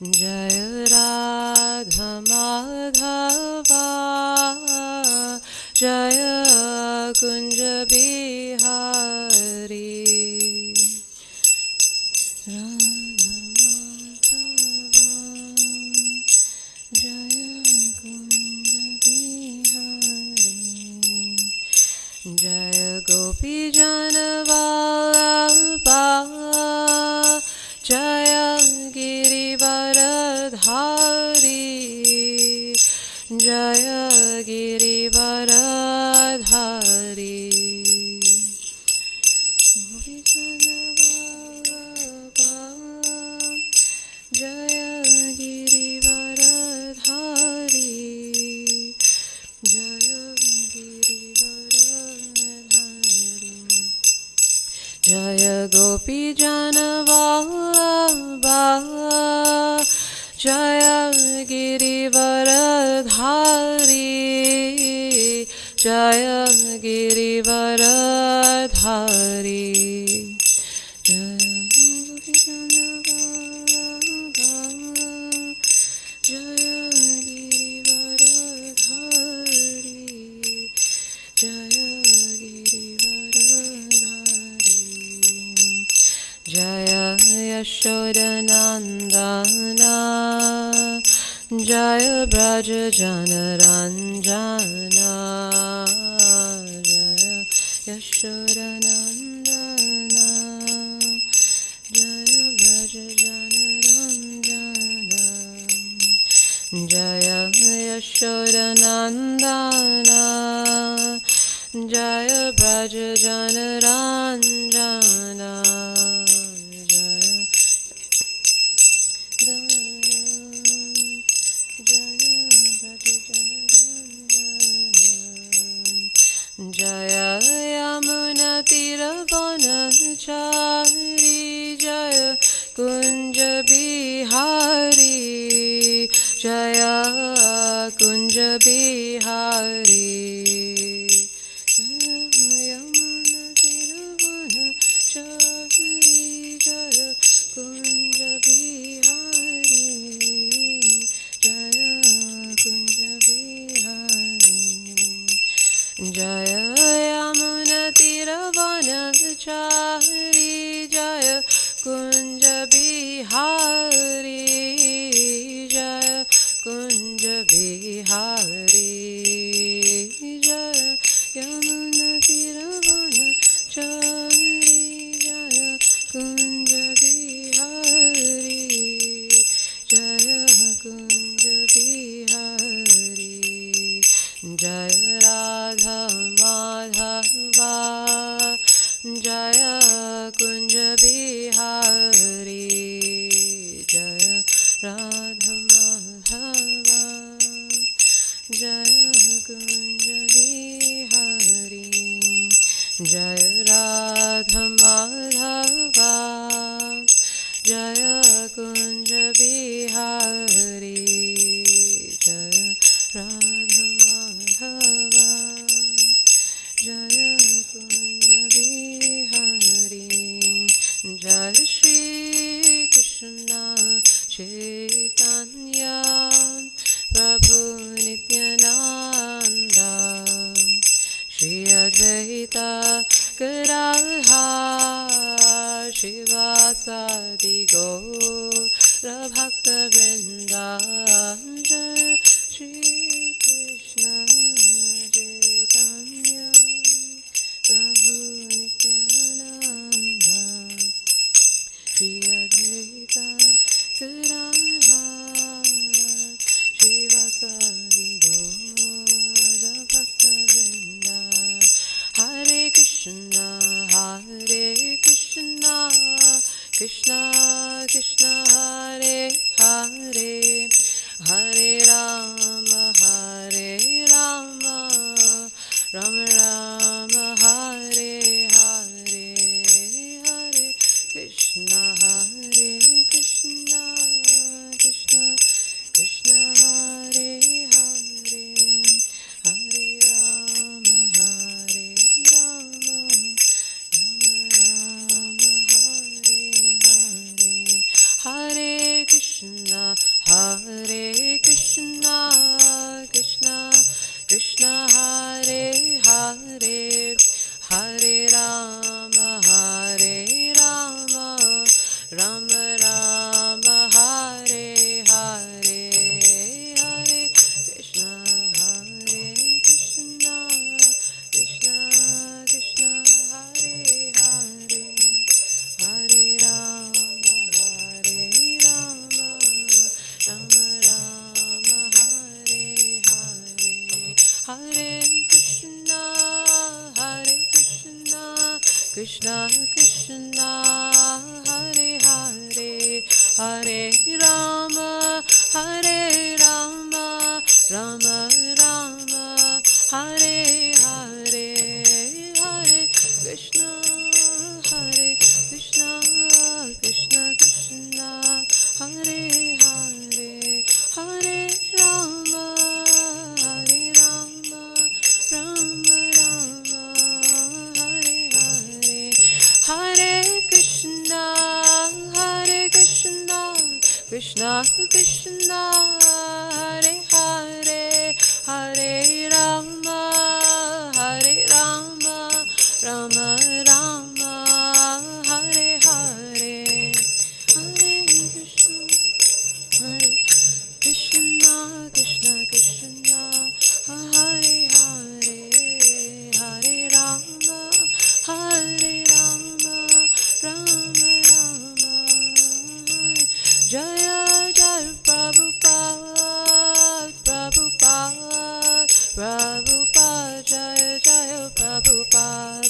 Jaya Radha Madhava Jaya Kunja Bihari Radha Madhava Jaya Kunja Bihari Jaya Gopi Janavallabha Jaya Girivaradhari Jaya Girivaradhari Gopi Janavallabha Jaya Girivaradhari Jaya Girivaradhari Jaya Gopi Janavallabha Jaya Girivaradhari Jaya Girivaradhari Jaya Gopi Janavallabha Jaya Girivaradhari Jaya Girivaradhari Jaya Yashodanandana Jaya Braja Janaranjana Jaya Yashodanandana Jaya Braja Janaranjana Jaya Yashodanandana Jaya Braja Janaranjana Jaya Yamuna Tiravanachari Jaya Kunja Bihari Jaya Kunja Bihari Jaya Yamuna Tiravanachari Jaya Kunja Bihari Jaya Kunja Bihari Jaya Yamuna Tiravanachari Jaya Kunja Bihari Jaya Kunja Bihari Jaya Yamuna Tiravanachari Jaya Kunja Bihari Jaya Kunja Bihari Jaya Radha Madhava Jaya Kunja Bihari Jaya Radha Madhava Jaya Kunja Bihari Jaya Radha Madhava Jaya Kunja Bihari Jaya Radha Madhava Jaya Kunja Bihari Jaya Shri Krishna Chaitanya Prabhu Nityananda Shri Advaita Gadadhar Shivasadi Gaura Bhakta Vrinda Jaya Shri Krishna Chaitanya Prabhu Nityananda Shri Advaita Gadadhar Shivasadi Gaura Bhakta Vrinda Hare Krishna Krishna Krishna Hare Hare Hare Rama Rama Rama Hare Hare Hare Krishna Krishna Krishna Krishna Hare Hare Hare Rama Rama Rama Hare Hare Krishna Krishna, Hare Hare, Hare Rama, Hare Rama, Rama Rama, Hare Hare, Hare Krishna, Hare Krishna, Krishna Krishna, Hare Hare, Hare Rama, Hare Rama, Rama Rama, Hare Hare, Hare Krishna, Hare Krishna, Krishna Krishna, Hare Hare, Hare Rama, Hare Rama, Rama Rama, Hare Hare, Hare Krishna, Krishna Krishna, Hare Hare, Hare Rama, Hare Rama, Rama Rama, Jaya Jaya Prabhupada, Prabhupada, Prabhupada, Jaya Jaya Prabhupada.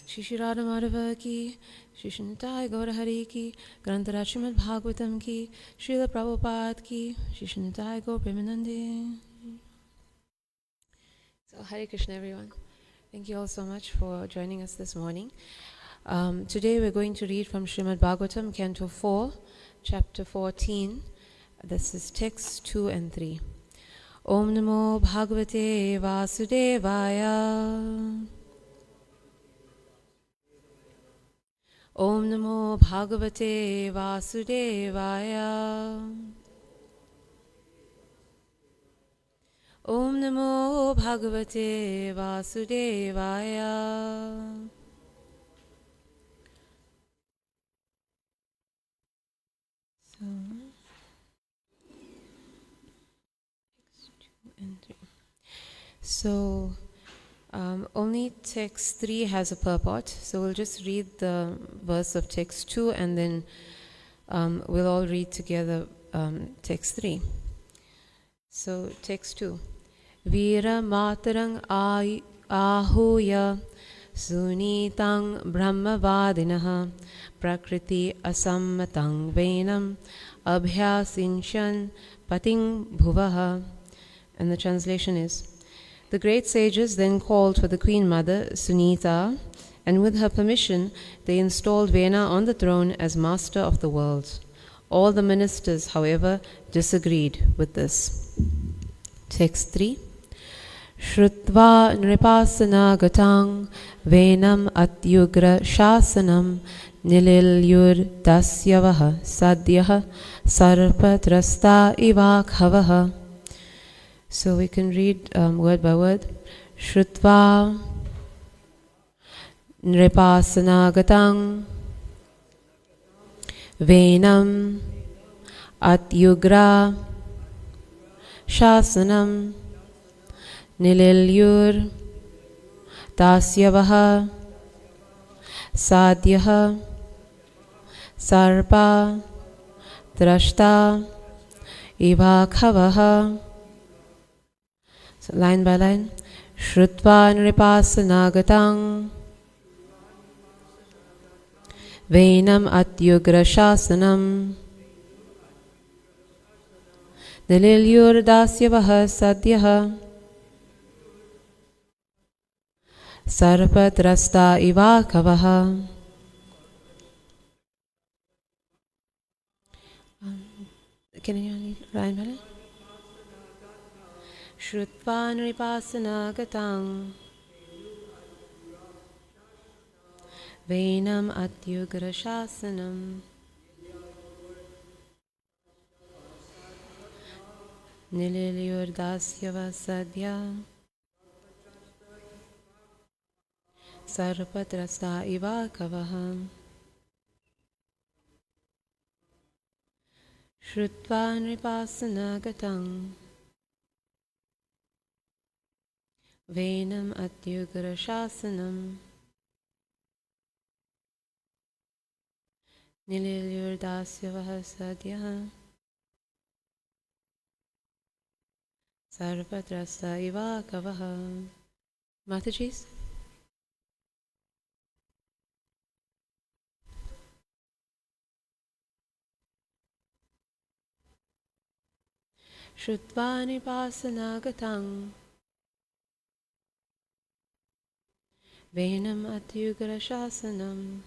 Shri Shri Radha Madhava ki, Shri Shantai Gaura Hari ki, Grantara Srimad Bhagavatam ki, Srila Prabhupada ki, Shri Shantai Gaura Premanande. So Hare Krishna everyone. Thank you all so much for joining us this morning. Today we're going to read from Srimad Bhagavatam, Canto 4, Chapter 14. This is texts 2 and 3. Om Namo Bhagavate Vasudevaya. Om Namo Bhagavate Vasudevaya. Om Namo Bhagavate Vasudevaya. So, only text 3 has a purport, so we'll just read the verse of text 2 and then we'll all read together text 3. So, text 2. Vira matarang ahuya sunitang brahmavadinaha prakriti asammatang venam abhyasinshan pating bhuvaha. And the translation is, the great sages then called for the Queen Mother, Sunita, and with her permission, they installed Vena on the throne as master of the world. All the ministers, however, disagreed with this. Text 3. Shrutva nripasana gatang Venam atyugra shasanam nililyur dasyavaha sadyaha sarpatrasta ivakhavaha. So we can read word by word. Shrutva nripasanagatang Venam atyugra shasanam nililyur dasyavaha sadyaha sarpa drashta ivakhavaha. So line by line. Shrutva nripasanagatang Venam atyugra shasanam nililyur dasyavaha sadyaha sarpadrasta ivakhavaha. Can you read line by line? Shrutva nripasanagatang Venam atyugra shasanam nililyur dasyava sadya sarpatrasta ivakhavaha. Shrutva nripasanagatang Venam atyugra shasanam Nililyurdasya Vahasadya Sarvadrasta Iva Kavaha. Matajis? Shrutva Nipasanagatang Venam Atyugara Shasanam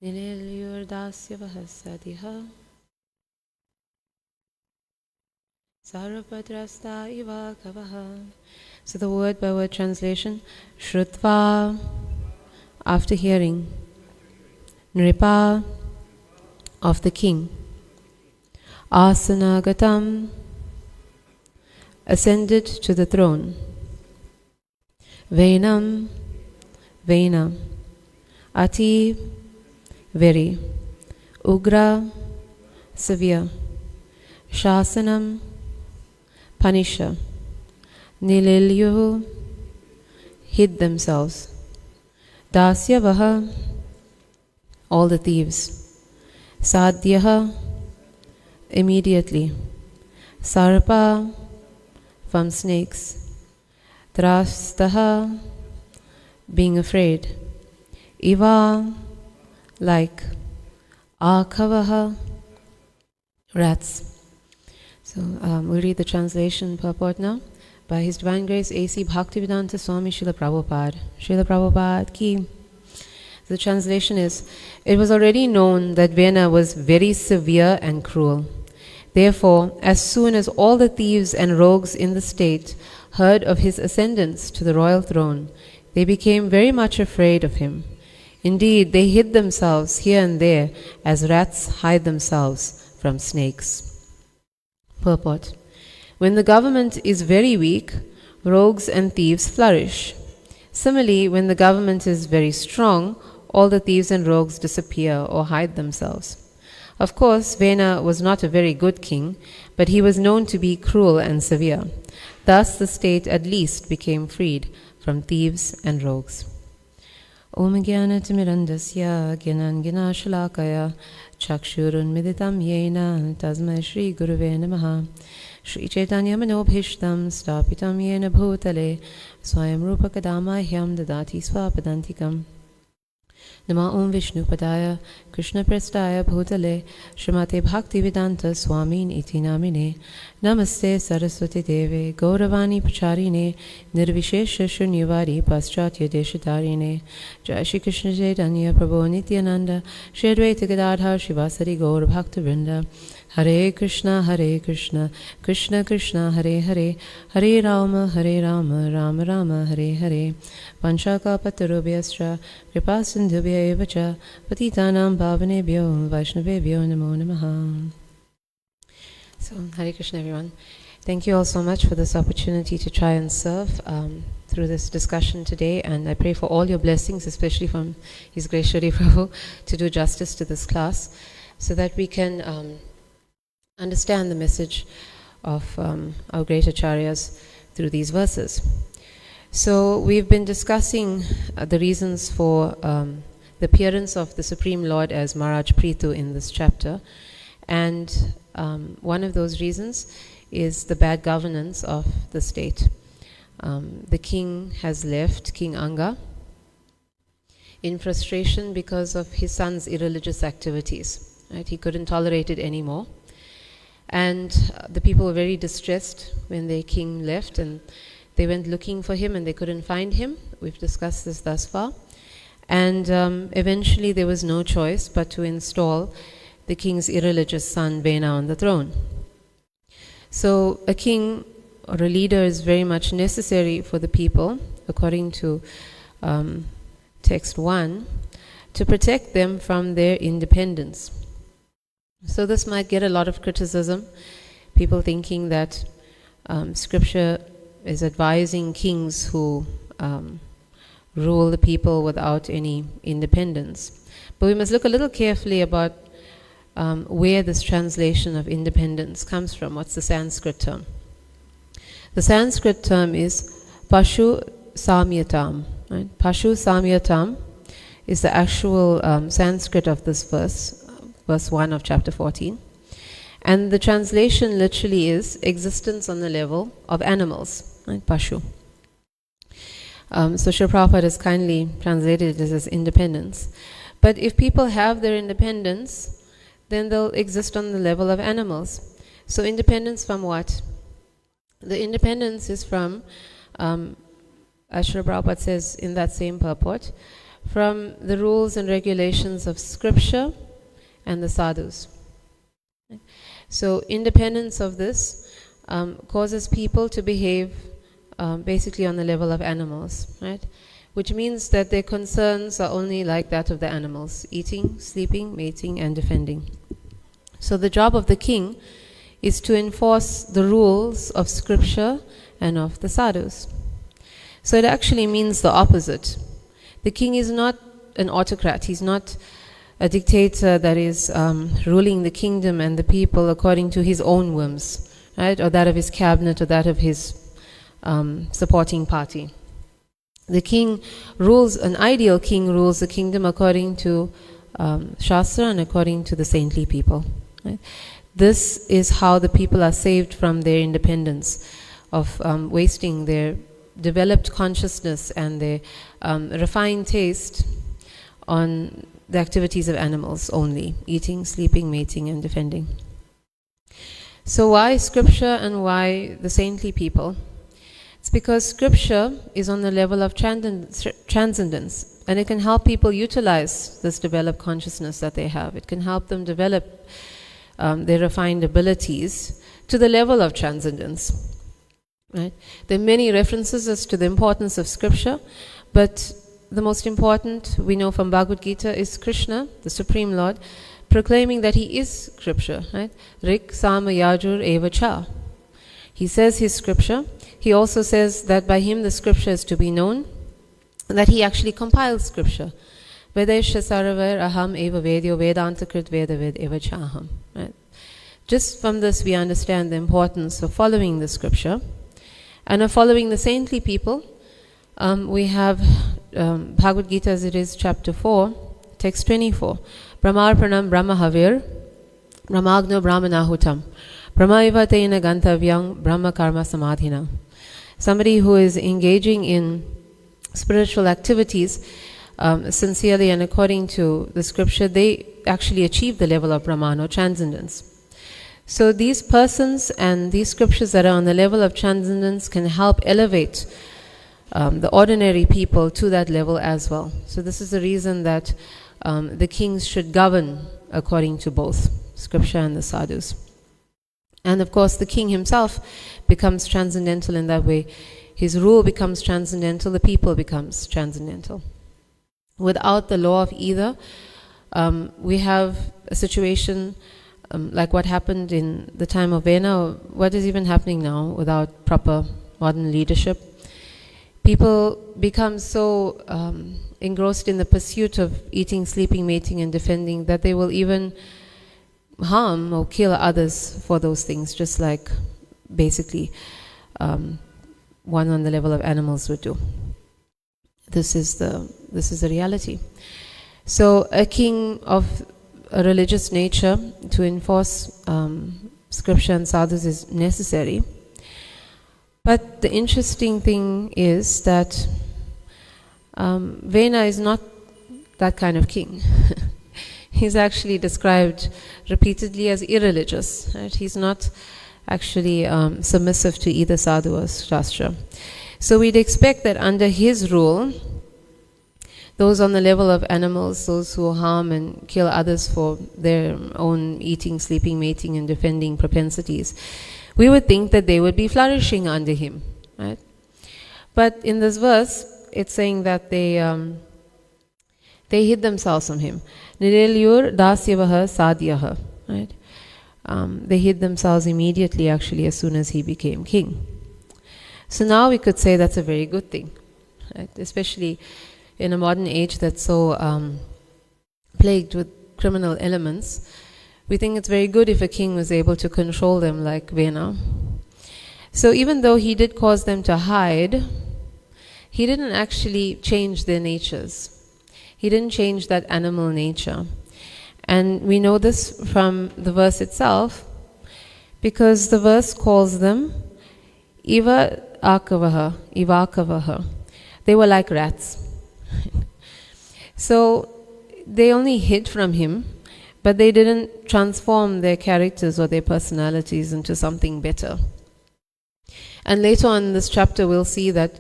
Nililyurdasya Vahasadya Sarvadrasta Iva Kavaha. So the word by word translation, Shrutva, after hearing, Nripa, of the king, Asanagatam, ascended to the throne, Venam, Vena, Ati, very, Ugra, severe, Shasanam, Punisher, Nililyuhu, hid themselves, Dasya Vaha, all the thieves, Sadhyaha, immediately, Sarpa, from snakes, Trastaha, being afraid, Iva, like, Akavaha, rats. So we'll read the translation purport now. By His Divine Grace A.C. Bhaktivedanta Swami Srila Prabhupada. Srila Prabhupada ki. The translation is, it was already known that Vena was very severe and cruel. Therefore, as soon as all the thieves and rogues in the state heard of his ascendance to the royal throne, they became very much afraid of him. Indeed, they hid themselves here and there as rats hide themselves from snakes. Purport. When the government is very weak, rogues and thieves flourish. Similarly, when the government is very strong, all the thieves and rogues disappear or hide themselves. Of course, Vena was not a very good king, but he was known to be cruel and severe. Thus, the state at least became freed from thieves and rogues. Om Jnana Timirandasya Gyanan Shalakaya Chakshurun Miditam Yena Tasmai Shri Guruve Namaha Shri Chaitanya Manobhishtam Stapitam Yena Bhutale Swayam Rupa Kadamahyam Dadati Swapadantikam Nama Om Vishnu Padaya Krishna Prestaya Bhutale Srimate Bhaktivedanta Swamin Iti Namine Namaste Saraswati Deve Gauravani Pacharine Nirvishesha Shunyavadi Paschatya Deshatarine Jai Shri Krishna Chaitanya Prabhu Nityananda Shri Advaita Gadadhar Shivasari Gaura Bhakta Vrinda Hare Krishna, Krishna Krishna, Hare Hare, Hare Rama, Rama Rama, Hare Hare. Panchaka patarubhyascha, kripasindhubhya evacha, patitanam bhavanebhyo, vaishnavebhyo namo namaha. So, Hare Krishna everyone. Thank you all so much for this opportunity to try and serve through this discussion today, and I pray for all your blessings, especially from His Grace Shri Prabhu, to do justice to this class, so that we can understand the message of our great acharyas through these verses. So we've been discussing the reasons for the appearance of the Supreme Lord as Maharaj Prithu in this chapter, and one of those reasons is the bad governance of the state. The king has left, King Anga, in frustration because of his son's irreligious activities. Right? He couldn't tolerate it anymore. And the people were very distressed when their king left, and they went looking for him and they couldn't find him. We've discussed this thus far. And eventually there was no choice but to install the king's irreligious son Vena on the throne. So a king or a leader is very much necessary for the people, according to text 1, to protect them from their independence. So this might get a lot of criticism, people thinking that scripture is advising kings who rule the people without any independence. But we must look a little carefully about where this translation of independence comes from. What's the Sanskrit term? The Sanskrit term is Pashu Samyatam. Right? Pashu Samyatam is the actual Sanskrit of this verse, verse 1 of chapter 14. And the translation literally is existence on the level of animals, right? Pashu. So Srila Prabhupada has kindly translated it as independence. But if people have their independence, then they'll exist on the level of animals. So independence from what? The independence is from, as Srila Prabhupada says in that same purport, from the rules and regulations of scripture and the sadhus. So independence of this causes people to behave basically on the level of animals, right? Which means that their concerns are only like that of the animals: eating, sleeping, mating, and defending. So the job of the king is to enforce the rules of scripture and of the sadhus. So it actually means the opposite. The king is not an autocrat. He's not a dictator that is ruling the kingdom and the people according to his own whims, right? Or that of his cabinet, or that of his supporting party. The king rules, an ideal king rules the kingdom according to Shastra and according to the saintly people. Right? This is how the people are saved from their independence, of wasting their developed consciousness and their refined taste on the activities of animals only: eating, sleeping, mating, and defending. So why scripture and why the saintly people? It's because scripture is on the level of transcendence, and it can help people utilize this developed consciousness that they have. It can help them develop their refined abilities to the level of transcendence. Right? There are many references as to the importance of scripture, but the most important, we know from Bhagavad Gita, is Krishna, the Supreme Lord, proclaiming that he is scripture. Right? Rik Sama Yajur Eva Cha. He says his scripture. He also says that by him the scripture is to be known, and that he actually compiles scripture. Vedesha Saravar Aham Eva Vedyo Vedantakrit Vedavad Eva Chaham. Right? Just from this we understand the importance of following the scripture and of following the saintly people. We have Bhagavad Gita as it is, chapter 4, text 24. Brahmarpanam Brahmahavir Brahmagno Brahmanahutam Brahmaiva Tena Gantavyam Brahma Karma Samadhina. Somebody who is engaging in spiritual activities sincerely and according to the scripture, they actually achieve the level of Brahman or transcendence. So these persons and these scriptures that are on the level of transcendence can help elevate the ordinary people to that level as well. So this is the reason that the kings should govern according to both scripture and the sadhus. And of course the king himself becomes transcendental in that way. His rule becomes transcendental, the people becomes transcendental. Without the law of either, we have a situation like what happened in the time of Vena, or what is even happening now without proper modern leadership. People become so engrossed in the pursuit of eating, sleeping, mating, and defending that they will even harm or kill others for those things, just like basically one on the level of animals would do. This is the reality. So a king of a religious nature to enforce scripture and sadhus is necessary. But the interesting thing is that Vena is not that kind of king. He's actually described repeatedly as irreligious. Right? He's not actually submissive to either sadhu or shastra. So we'd expect that under his rule, those on the level of animals, those who harm and kill others for their own eating, sleeping, mating, and defending propensities, we would think that they would be flourishing under him. Right? But in this verse, it's saying that they hid themselves from him. Nirelyur dasyavaha sadhyaha. Right? They hid themselves immediately, actually, as soon as he became king. So now we could say that's a very good thing, right? Especially in a modern age that's so plagued with criminal elements. We think it's very good if a king was able to control them like Vena. So even though he did cause them to hide, he didn't actually change their natures. He didn't change that animal nature. And we know this from the verse itself, because the verse calls them Iva Akavaha. They were like rats. So they only hid from him, but they didn't transform their characters or their personalities into something better. And later on in this chapter, we'll see that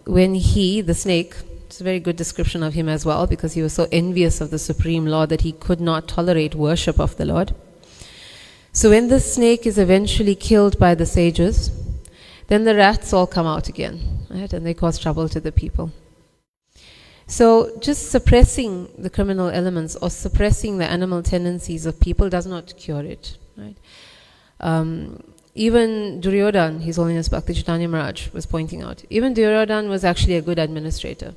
when he, the snake, it's a very good description of him as well, because he was so envious of the Supreme Lord that he could not tolerate worship of the Lord. So when the snake is eventually killed by the sages, then the rats all come out again, right? And they cause trouble to the people. So just suppressing the criminal elements or suppressing the animal tendencies of people does not cure it, right? Even Duryodhan, His Holiness Bhakti Chaitanya Maharaj was pointing out, even Duryodhan was actually a good administrator.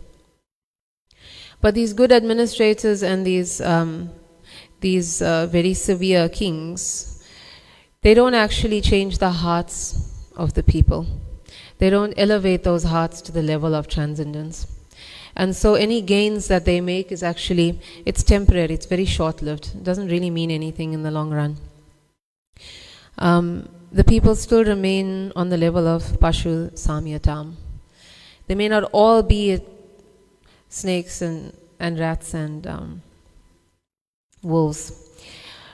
But these good administrators and these very severe kings, they don't actually change the hearts of the people. They don't elevate those hearts to the level of transcendence. And so any gains that they make is actually, it's temporary, it's very short-lived. It doesn't really mean anything in the long run. The people still remain on the level of Pashu Samyatam. They may not all be snakes and rats and wolves,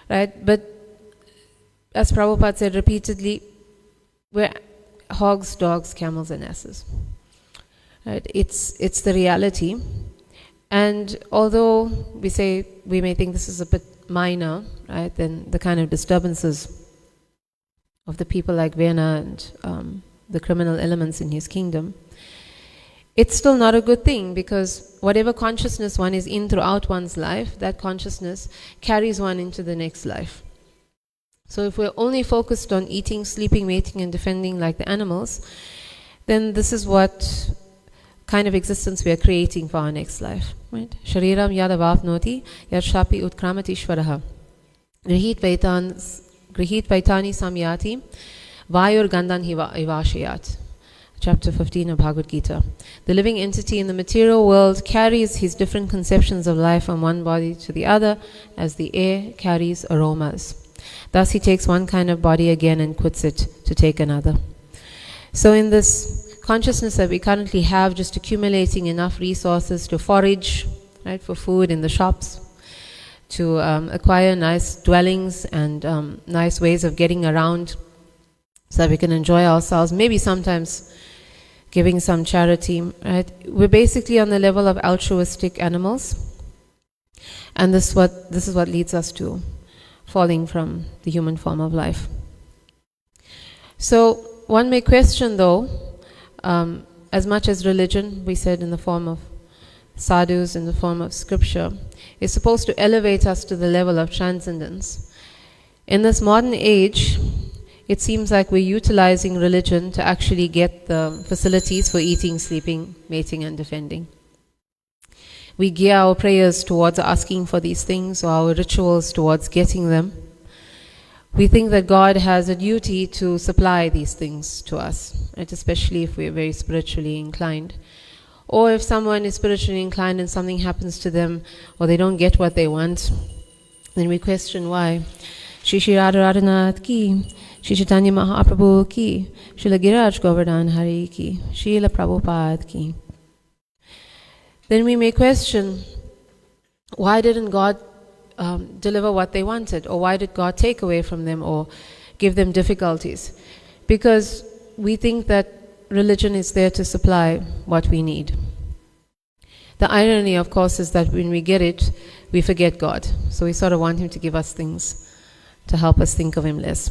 right? But as Prabhupada said repeatedly, we're hogs, dogs, camels and asses. Right? It's the reality. And although we may think this is a bit minor, right, then the kind of disturbances of the people like Vena and the criminal elements in his kingdom, it's still not a good thing, because whatever consciousness one is in throughout one's life, that consciousness carries one into the next life. So if we're only focused on eating, sleeping, mating and defending like the animals, then this is what kind of existence we are creating for our next life. Right? Shariram yadavapnoti yadshapi utkramati shvaraha. Grihit vaitani samyati vayur gandan ivashayat. Chapter 15 of Bhagavad Gita. The living entity in the material world carries his different conceptions of life from one body to the other, as the air carries aromas. Thus he takes one kind of body again and quits it to take another. So in this consciousness that we currently have, just accumulating enough resources to forage, right, for food in the shops, to acquire nice dwellings and nice ways of getting around so that we can enjoy ourselves, maybe sometimes giving some charity, right? We're basically on the level of altruistic animals, and this is what leads us to falling from the human form of life. So one may question, though, as much as religion, we said, in the form of sadhus, in the form of scripture, is supposed to elevate us to the level of transcendence. In this modern age, it seems like we're utilizing religion to actually get the facilities for eating, sleeping, mating and defending. We gear our prayers towards asking for these things, or our rituals towards getting them. We think that God has a duty to supply these things to us, right? Especially if we're very spiritually inclined. Or if someone is spiritually inclined and something happens to them, or they don't get what they want, then we question why. Shri Shri Radharanath ki, Shri Chaitanya Mahaprabhu ki, Srila Giraj Govardhan Hari ki, Srila Prabhupada ki. Then we may question, why didn't God deliver what they wanted? Or why did God take away from them or give them difficulties? Because we think that religion is there to supply what we need. The irony, of course, is that when we get it, we forget God. So we sort of want Him to give us things to help us think of Him less.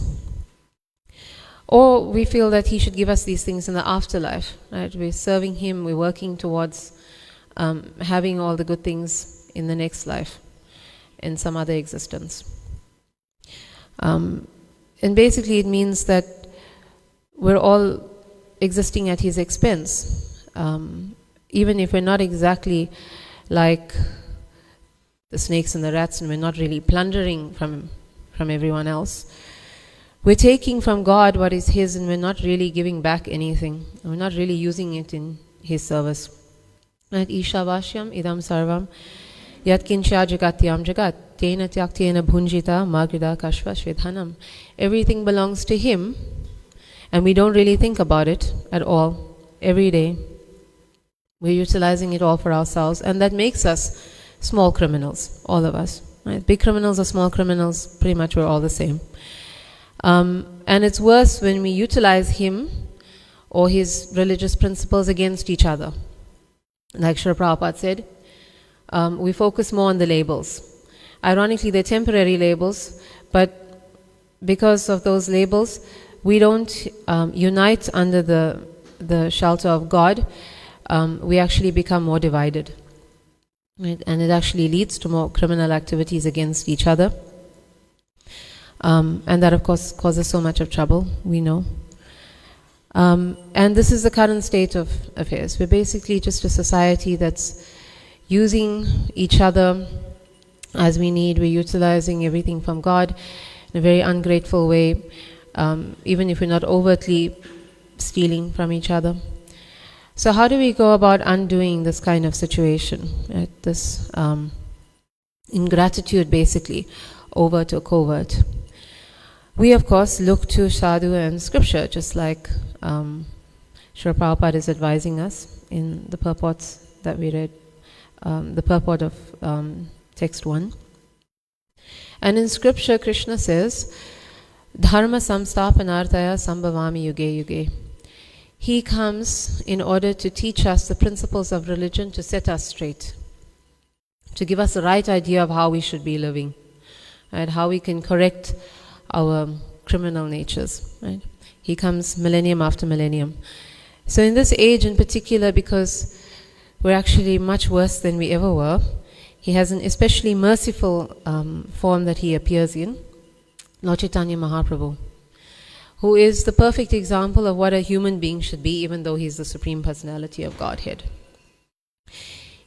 Or we feel that He should give us these things in the afterlife. Right? We're serving Him, we're working towards having all the good things in the next life, in some other existence. And basically it means that we're all existing at His expense. Even if we're not exactly like the snakes and the rats, and we're not really plundering from everyone else, we're taking from God what is His, and we're not really giving back anything. We're not really using it in His service. Right? Ishavashyam idam sarvam yat kincha jagatyam jagat tena tyaktena bhunjita magrida kashva shvedhanam. Everything belongs to him, and we don't really think about it at all. Every day we're utilizing it all for ourselves, and that makes us small criminals, all of us. Right? Big criminals or small criminals, pretty much we're all the same. And it's worse when we utilize him or his religious principles against each other. Like Srila Prabhupada said, we focus more on the labels. Ironically, they're temporary labels, but because of those labels, we don't unite under the shelter of God. We actually become more divided. Right? And it actually leads to more criminal activities against each other. And that, of course, causes so much of trouble, we know. And this is the current state of affairs. We're basically just a society that's using each other as we need. We're utilizing everything from God in a very ungrateful way, even if we're not overtly stealing from each other. So how do we go about undoing this kind of situation? Right? This ingratitude, basically, overt or covert. We, of course, look to sadhu and scripture, just like Srila Prabhupada is advising us in the purports that we read, the purport of text 1. And in scripture, Krishna says, Dharma samstapanarthaya sambhavami yuge yuge. He comes in order to teach us the principles of religion, to set us straight, to give us the right idea of how we should be living, right? How we can correct our criminal natures, right? He comes millennium after millennium. So in this age in particular, because we're actually much worse than we ever were, he has an especially merciful form that he appears in, Lord Chaitanya Mahaprabhu, who is the perfect example of what a human being should be, even though he's the Supreme Personality of Godhead.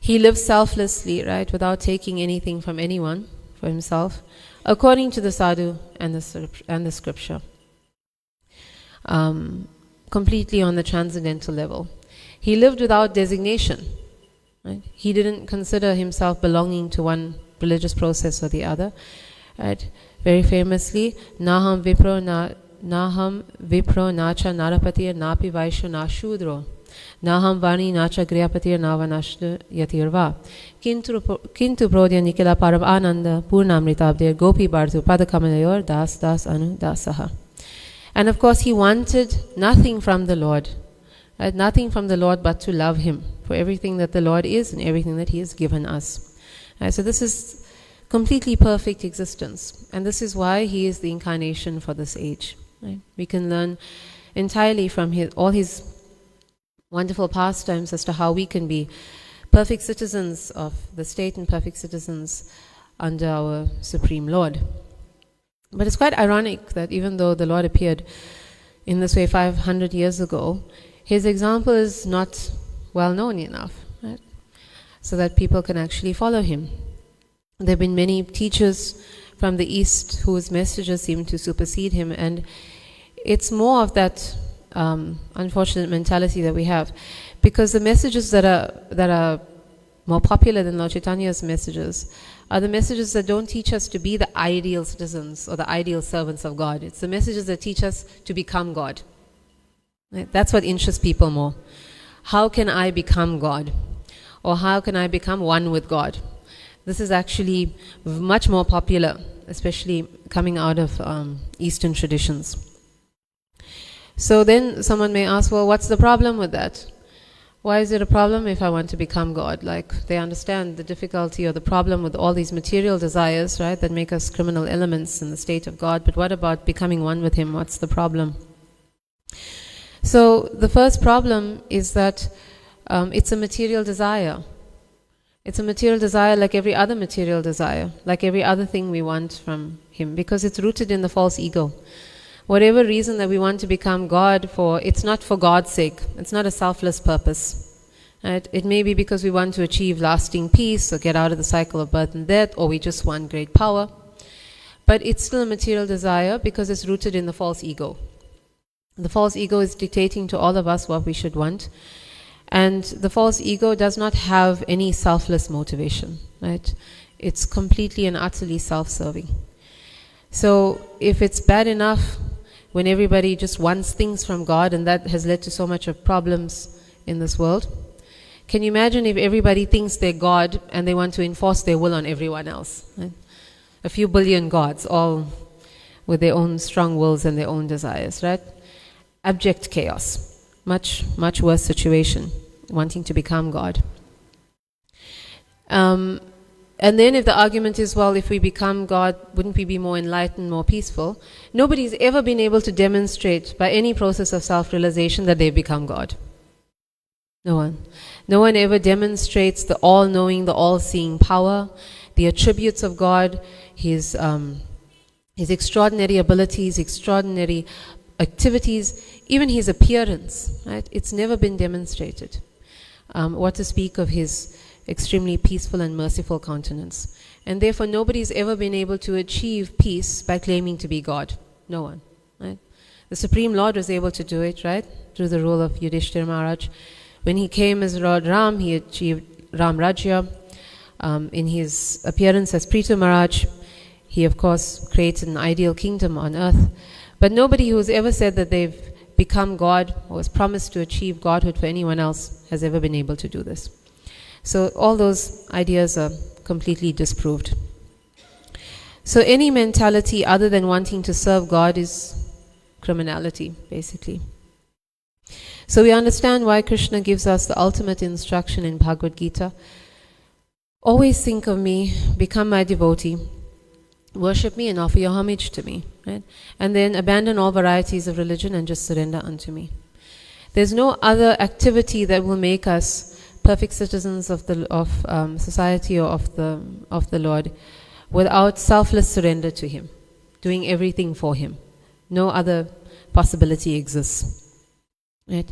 He lives selflessly, right, without taking anything from anyone for himself, according to the sadhu and the scripture, completely on the transcendental level. He lived without designation. Right? He didn't consider himself belonging to one religious process or the other. Right? Very famously, Naham Vipro Nacha Narapatir Napi Vaishyo Na Shudro Naham Vani Nacha Griyapatir Navanashtu Yatirva Kintu Prodya Nikila Param Ananda Purnamritabdir Gopi Bhartu Padakamayor Das Anu Dasaha. And of course he wanted nothing from the Lord. Right? Nothing from the Lord but to love him for everything that the Lord is and everything that he has given us. Right? So this is completely perfect existence. And this is why he is the incarnation for this age. Right? We can learn entirely from all his wonderful pastimes as to how we can be perfect citizens of the state and perfect citizens under our Supreme Lord. But it's quite ironic that even though the Lord appeared in this way 500 years ago, his example is not well known enough, right? So that people can actually follow him. There have been many teachers from the East whose messages seem to supersede him, and it's more of that unfortunate mentality that we have, because the messages that are more popular than Lord Chaitanya's messages are the messages that don't teach us to be the ideal citizens or the ideal servants of God. It's the messages that teach us to become God. Right? That's what interests people more. How can I become God? Or how can I become one with God? This is actually much more popular, especially coming out of Eastern traditions. So then someone may ask, well, what's the problem with that? Why is it a problem if I want to become God? Like, they understand the difficulty or the problem with all these material desires, right, that make us criminal elements in the state of God. But what about becoming one with him? What's the problem? So the first problem is that it's a material desire. It's a material desire like every other material desire, like every other thing we want from him, because it's rooted in the false ego. Whatever reason that we want to become God for, it's not for God's sake. It's not a selfless purpose. Right? It may be because we want to achieve lasting peace or get out of the cycle of birth and death, or we just want great power. But it's still a material desire because it's rooted in the false ego. The false ego is dictating to all of us what we should want. And the false ego does not have any selfless motivation, right? It's completely and utterly self-serving. So if it's bad enough when everybody just wants things from God, and that has led to so much of problems in this world, can you imagine if everybody thinks they're God and they want to enforce their will on everyone else? Right? A few billion gods, all with their own strong wills and their own desires, right? Abject chaos. Much, much worse situation, wanting to become God. And then if the argument is, well, if we become God, wouldn't we be more enlightened, more peaceful? Nobody's ever been able to demonstrate by any process of self-realization that they've become God. No one. No one ever demonstrates the all-knowing, the all-seeing power, the attributes of God, His extraordinary abilities, extraordinary activities, even His appearance, right? It's never been demonstrated. What to speak of His extremely peaceful and merciful countenance. And therefore nobody's ever been able to achieve peace by claiming to be God. No one, right? The Supreme Lord was able to do it, right? Through the rule of Yudhishthira Maharaj. When he came as Lord Ram, he achieved Ram Rajya. In his appearance as Prithu Maharaj, he of course created an ideal kingdom on earth. But nobody who's ever said that they've become God or was promised to achieve godhood for anyone else has ever been able to do this. So all those ideas are completely disproved. So any mentality other than wanting to serve God is criminality, basically. So we understand why Krishna gives us the ultimate instruction in Bhagavad Gita. Always think of me, become my devotee, worship me and offer your homage to me, right? And then abandon all varieties of religion and just surrender unto me. There's no other activity that will make us perfect citizens of society or of the Lord without selfless surrender to Him, doing everything for Him. No other possibility exists. Right?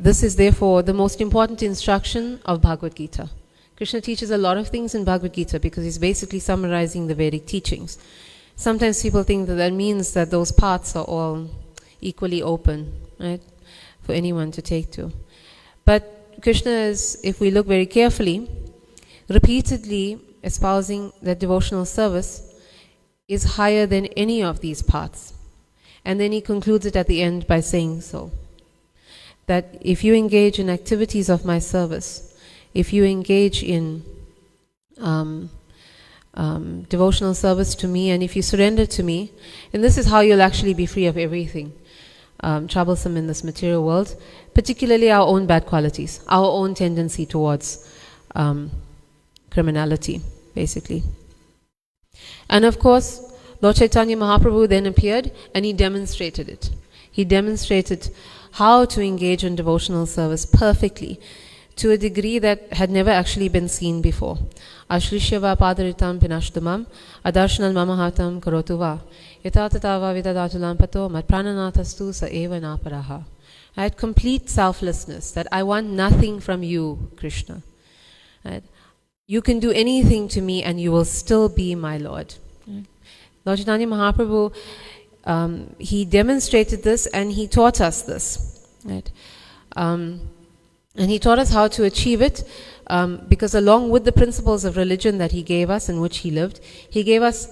This is therefore the most important instruction of Bhagavad Gita. Krishna teaches a lot of things in Bhagavad Gita because he's basically summarizing the Vedic teachings. Sometimes people think that means that those paths are all equally open, right, for anyone to take to. But Krishna is, if we look very carefully, repeatedly espousing that devotional service is higher than any of these paths. And then he concludes it at the end by saying so. That if you engage in activities of my service, if you engage in devotional service to me, and if you surrender to me, and this is how you'll actually be free of everything troublesome in this material world, particularly our own bad qualities, our own tendency towards criminality, basically. And of course, Lord Chaitanya Mahaprabhu then appeared and he demonstrated it. He demonstrated how to engage in devotional service perfectly, to a degree that had never actually been seen before. Ashlishyava padaritam pinashtamam adarshanal mamahatam karotuva yatatatava vidadatulam pato matprananatastu sa eva naparaha. I had complete selflessness, that I want nothing from you, Krishna. Right? You can do anything to me and you will still be my Lord. Right? Lord Chaitanya Mahaprabhu, he demonstrated this and he taught us this. Right? And he taught us how to achieve it because along with the principles of religion that he gave us in which he lived, he gave us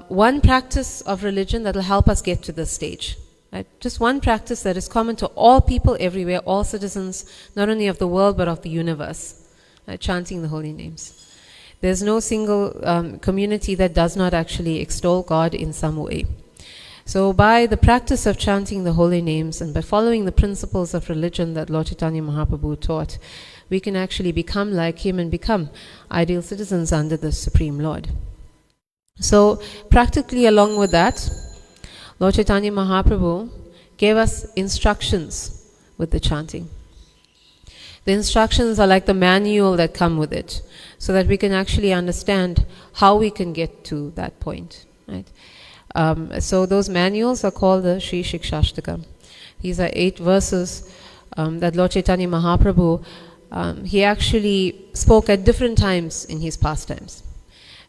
one practice of religion that will help us get to this stage. Right? Just one practice that is common to all people everywhere, all citizens, not only of the world but of the universe, chanting the holy names. There's no single community that does not actually extol God in some way. So by the practice of chanting the holy names and by following the principles of religion that Lord Chaitanya Mahaprabhu taught, we can actually become like him and become ideal citizens under the Supreme Lord. So practically along with that, Lord Chaitanya Mahaprabhu gave us instructions with the chanting. The instructions are like the manual that come with it, so that we can actually understand how we can get to that point. Right? So those manuals are called the Sri Shikshashtaka. These are 8 verses that Lord Chaitanya Mahaprabhu, he actually spoke at different times in his pastimes.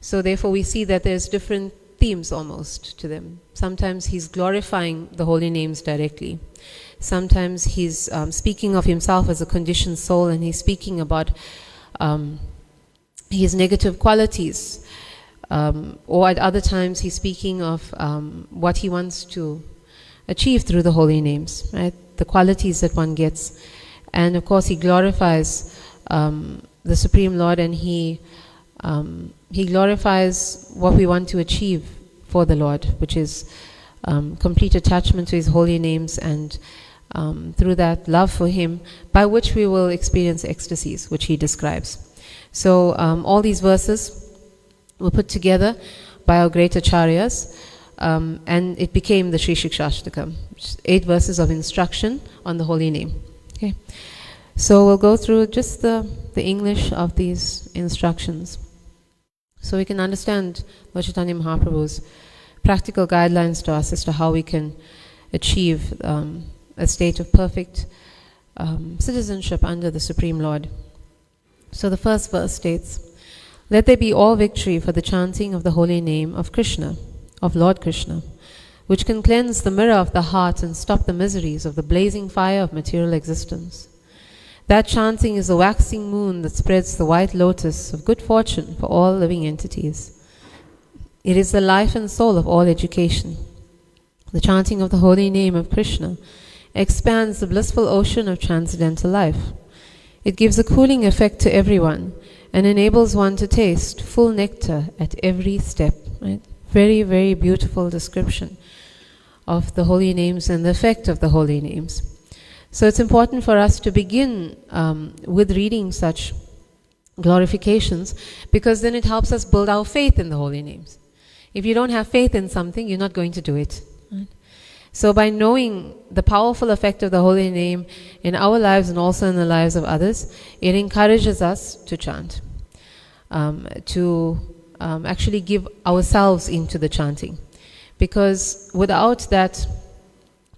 So therefore we see that there's different themes almost to them. Sometimes he's glorifying the holy names directly. Sometimes he's speaking of himself as a conditioned soul, and he's speaking about his negative qualities. Or at other times he's speaking of what he wants to achieve through the holy names, right? The qualities that one gets. And of course he glorifies the Supreme Lord, and he glorifies what we want to achieve for the Lord, which is complete attachment to his holy names, and through that love for him, by which we will experience ecstasies, which he describes. So all these verses were put together by our great acharyas, and it became the Sri Shikshashtakam, 8 verses of instruction on the holy name. Okay, so we'll go through just the English of these instructions, so we can understand Lord Chaitanya Mahaprabhu's practical guidelines to us as to how we can achieve a state of perfect citizenship under the Supreme Lord. So the first verse states, "Let there be all victory for the chanting of the holy name of Krishna, of Lord Krishna, which can cleanse the mirror of the heart and stop the miseries of the blazing fire of material existence. That chanting is the waxing moon that spreads the white lotus of good fortune for all living entities. It is the life and soul of all education. The chanting of the holy name of Krishna expands the blissful ocean of transcendental life. It gives a cooling effect to everyone and enables one to taste full nectar at every step." Right? Very, very beautiful description of the holy names and the effect of the holy names. So it's important for us to begin with reading such glorifications, because then it helps us build our faith in the holy names. If you don't have faith in something, you're not going to do it. Right? So by knowing the powerful effect of the holy name in our lives and also in the lives of others, it encourages us to chant, to actually give ourselves into the chanting. Because without that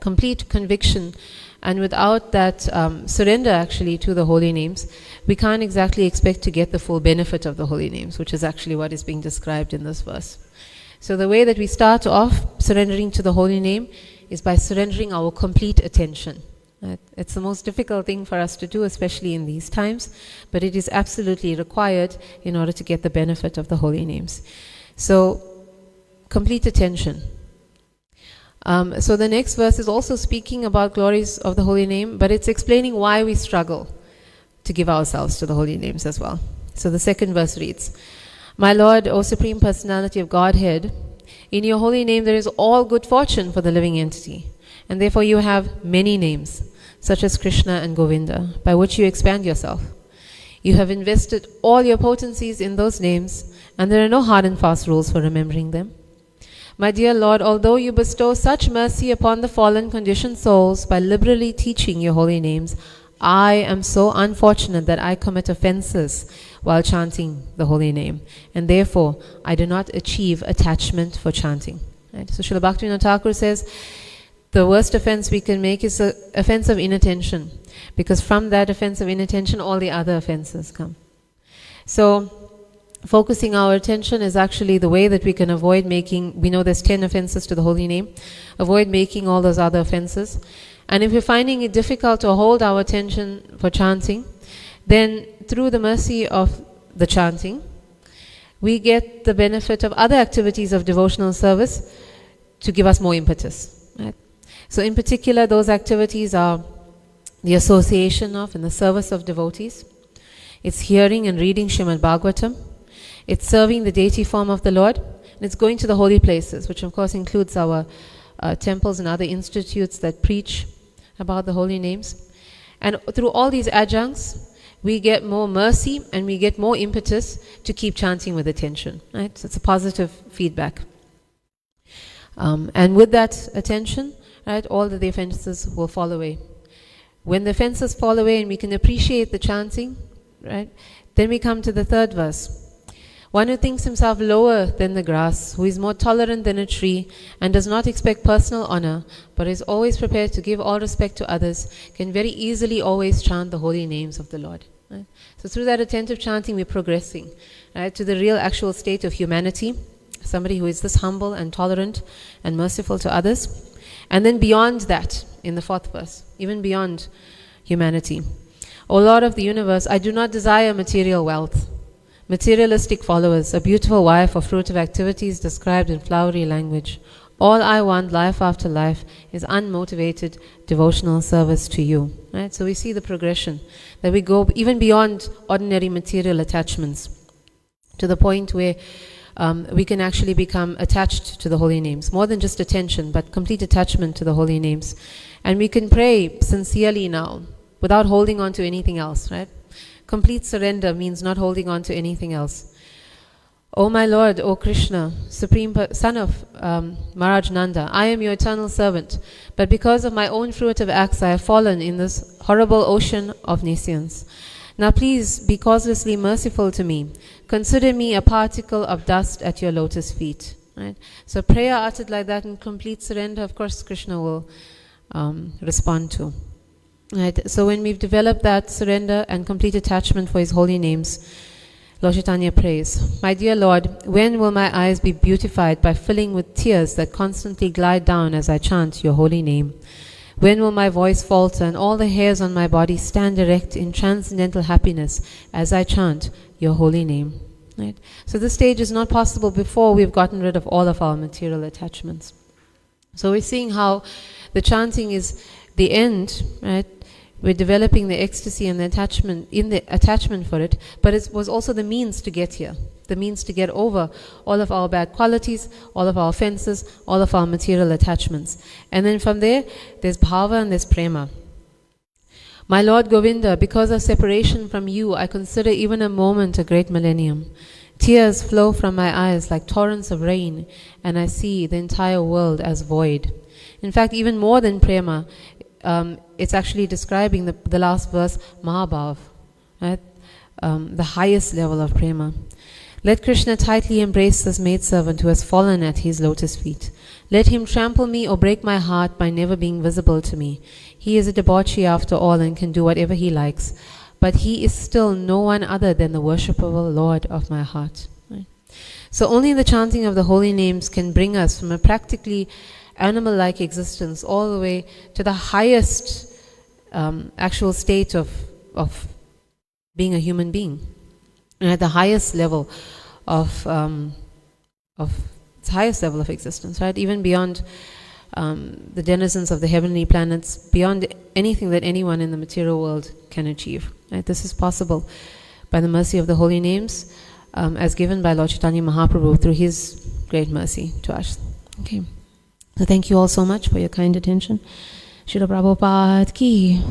complete conviction and without that surrender actually to the holy names, we can't exactly expect to get the full benefit of the holy names, which is actually what is being described in this verse. So the way that we start off surrendering to the holy name is by surrendering our complete attention. Right? It's the most difficult thing for us to do, especially in these times, but it is absolutely required in order to get the benefit of the holy names. So, complete attention. So the next verse is also speaking about glories of the holy name, but it's explaining why we struggle to give ourselves to the holy names as well. So the second verse reads, "My Lord, O Supreme Personality of Godhead, in your holy name there is all good fortune for the living entity, and therefore you have many names, such as Krishna and Govinda, by which you expand yourself. You have invested all your potencies in those names, and there are no hard and fast rules for remembering them. My dear Lord, although you bestow such mercy upon the fallen conditioned souls by liberally teaching your holy names, I am so unfortunate that I commit offenses while chanting the holy name, and therefore I do not achieve attachment for chanting." Right? So Srila Bhaktivinoda Thakur says the worst offense we can make is the offense of inattention, because from that offense of inattention all the other offenses come. So focusing our attention is actually the way that we can avoid making, we know there's 10 offenses to the holy name, avoid making all those other offenses. And if we're finding it difficult to hold our attention for chanting, then through the mercy of the chanting, we get the benefit of other activities of devotional service to give us more impetus. Right? So in particular, those activities are the association of and the service of devotees. It's hearing and reading Srimad Bhagavatam. It's serving the deity form of the Lord. And it's going to the holy places, which of course includes our temples and other institutes that preach about the holy names. And through all these adjuncts, we get more mercy and we get more impetus to keep chanting with attention. Right? So it's a positive feedback. And with that attention, right, all the offenses will fall away. When the offenses fall away and we can appreciate the chanting, right, then we come to the third verse. One who thinks himself lower than the grass, who is more tolerant than a tree, and does not expect personal honor, but is always prepared to give all respect to others, can very easily always chant the holy names of the Lord. Right? So through that attentive chanting, we're progressing, right, to the real actual state of humanity, somebody who is this humble and tolerant and merciful to others. And then beyond that, in the 4th verse, even beyond humanity. O Lord of the universe, I do not desire material wealth, materialistic followers, a beautiful wife, or fruit of activities described in flowery language. All I want, life after life, is unmotivated devotional service to you. Right? So we see the progression, that we go even beyond ordinary material attachments to the point where we can actually become attached to the holy names, more than just attention, but complete attachment to the holy names. And we can pray sincerely now, without holding on to anything else, right? Complete surrender means not holding on to anything else. O my Lord, O Krishna, Supreme Son of Maharaj Nanda, I am your eternal servant, but because of my own fruitive acts I have fallen in this horrible ocean of nescience. Now please be causelessly merciful to me. Consider me a particle of dust at your lotus feet. Right? So prayer uttered like that in complete surrender, of course Krishna will respond to. Right? So when we've developed that surrender and complete attachment for his holy names, Lord Chaitanya prays, My dear Lord, when will my eyes be beautified by filling with tears that constantly glide down as I chant your holy name? When will my voice falter and all the hairs on my body stand erect in transcendental happiness as I chant your holy name? Right? So this stage is not possible before we've gotten rid of all of our material attachments. So we're seeing how the chanting is the end, right? We're developing the ecstasy and the attachment for it, but it was also the means to get here, the means to get over all of our bad qualities, all of our offenses, all of our material attachments. And then from there, there's bhava and there's prema. My Lord Govinda, because of separation from you, I consider even a moment a great millennium. Tears flow from my eyes like torrents of rain, and I see the entire world as void. In fact, even more than prema, it's actually describing the last verse, Mahabhav, right? The highest level of prema. Let Krishna tightly embrace this maidservant who has fallen at his lotus feet. Let him trample me or break my heart by never being visible to me. He is a debauchee after all and can do whatever he likes, but he is still no one other than the worshipable Lord of my heart. Right? So only the chanting of the holy names can bring us from a practically animal-like existence all the way to the highest actual state of being a human being, and at the highest level of its highest level of existence, right? Even beyond the denizens of the heavenly planets, beyond anything that anyone in the material world can achieve. Right? This is possible by the mercy of the holy names, as given by Lord Chaitanya Mahaprabhu through his great mercy to us. Okay. So thank you all so much for your kind attention. Srila Prabhupada ki.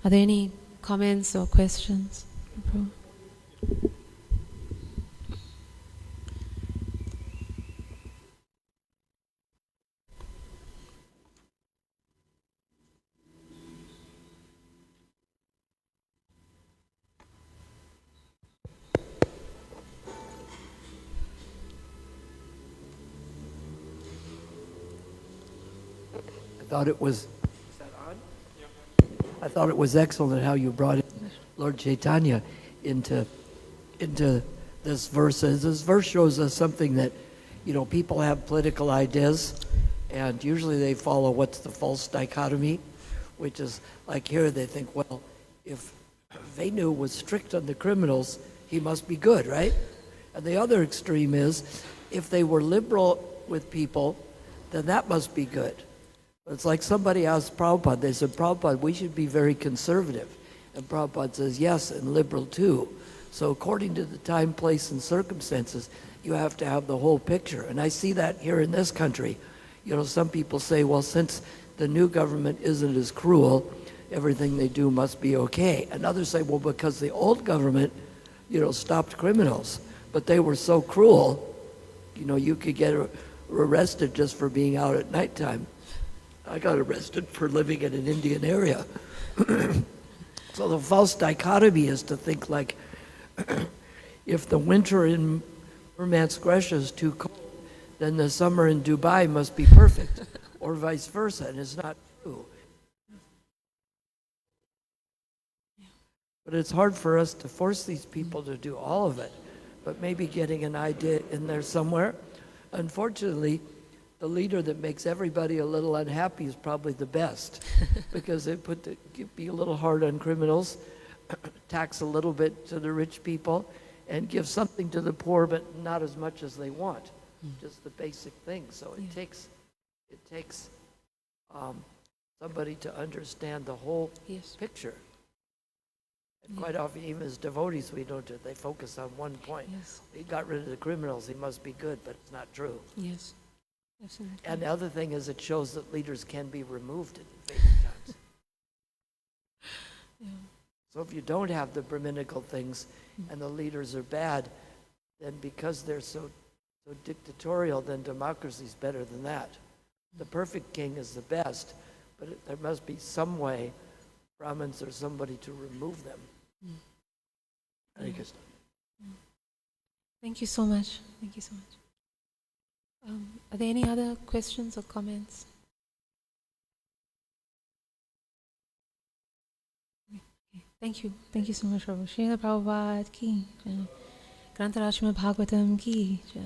Are there any comments or questions? I thought it was excellent how you brought in Lord Chaitanya into this verse. This verse shows us something that, people have political ideas, and usually they follow what's the false dichotomy, which is like here they think, well, if Venu was strict on the criminals, he must be good, right? And the other extreme is, if they were liberal with people, then that must be good. It's like somebody asked Prabhupada, they said, Prabhupada, we should be very conservative. And Prabhupada says, yes, and liberal too. So according to the time, place, and circumstances, you have to have the whole picture. And I see that here in this country. Some people say, well, since the new government isn't as cruel, everything they do must be okay. And others say, well, because the old government, stopped criminals, but they were so cruel, you could get arrested just for being out at nighttime. I got arrested for living in an Indian area. So the false dichotomy is to think like, if the winter in Murmansk, Russia is too cold, then the summer in Dubai must be perfect, or vice versa, and it's not true. But it's hard for us to force these people to do all of it. but maybe getting an idea in there somewhere. Unfortunately, the leader that makes everybody a little unhappy is probably the best because they be a little hard on criminals, tax a little bit to the rich people, and give something to the poor, but not as much as they want. Just the basic things. So it takes somebody to understand the whole picture. And quite often, even as devotees, we don't do it. They focus on one point. Yes. He got rid of the criminals, he must be good, but it's not true. Yes. Absolutely. And the other thing is it shows that leaders can be removed in favorite times. Yeah. So if you don't have the Brahminical things and the leaders are bad, then because they're so dictatorial, then democracy is better than that. The perfect king is the best, but there must be some way, Brahmins or somebody, to remove them. Hare Krishna. Thank you so much. Thank you so much. Are there any other questions or comments? Okay. Thank you. Thank you so much, Prabhu. Srila Prabhupada ki jai. Grantaraj Srimad Bhagavatam ki jai.